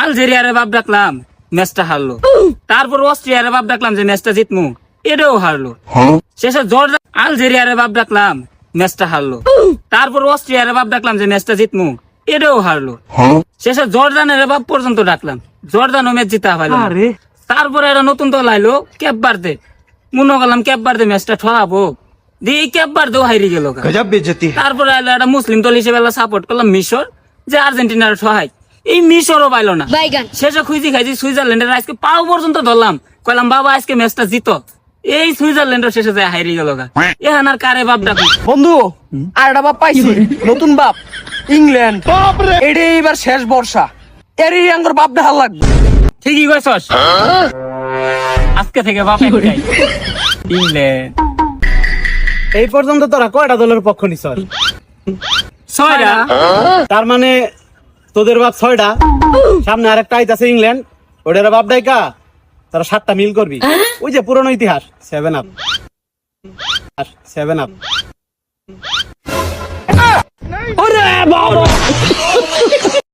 আলজেরিয়ারে বাপ ডাকলাম, ম্যাচটা হারলো। তারপর অস্ট্রিয়ারে বাপ ডাকলাম যে ম্যাচটা জিতমু, এটাও হারলো। শেষে জর্ডান আলজেরিয়ারে বাপ ডাকলাম, ম্যাচটা হারলো। তারপর অস্ট্রিয়ারে বাপ ডাকলাম যে ম্যাচটা জিতমু, এটাও হারলো। শেষে জর্ডানের বাপ পর্যন্ত ডাকলাম, জর্ডানও ম্যাচ জিতা পাইল না। তারপরে একটা নতুন দল আইলো ক্যাপ বার্দে, মনে করলাম ক্যাপ বার্দে ম্যাচটা ঠকাবো, দিয়ে ক্যাপ বার্দেও হারি গেল। তারপরে আইলো একটা মুসলিম দল হিসেবে সাপোর্ট করলাম মিশর, যে আর্জেন্টিনার ঠহাই, এই মিশরও পাইলো না। শেষে খুঁজি খাইছি সুইজারল্যান্ডের, আজকে পাও পর্যন্ত ধরলাম, কইলাম বাবা আজকে ম্যাচটা জিতো, এই সুইজারল্যান্ডের শেষে যায় হারিয়ে গেল। এখন আর কারে বাপ ডাকবো বন্ধু, আর একটা বাপ পাইছি, নতুন বাপ, ইংল্যান্ড। এটাই এবার শেষ বর্ষা, এরই আঙ্গর বাপ দেখা লাগবে। ঠিকই কইছস, আজকে থেকে বাপ একটাই, ইংল্যান্ড। এই পর্যন্ত তোরা কয়টা দলের পক্ষ নিছ? 6টা। তার মানে তোদের বাপ 6টা, সামনে আরেকটা আইতাছে ইংল্যান্ড, ওদের বাপ ডাইকা তারা 7টা মিল করবি। ওই যে পুরনো ইতিহাস, 7 আপ 7 আপ। ওরে বাবা।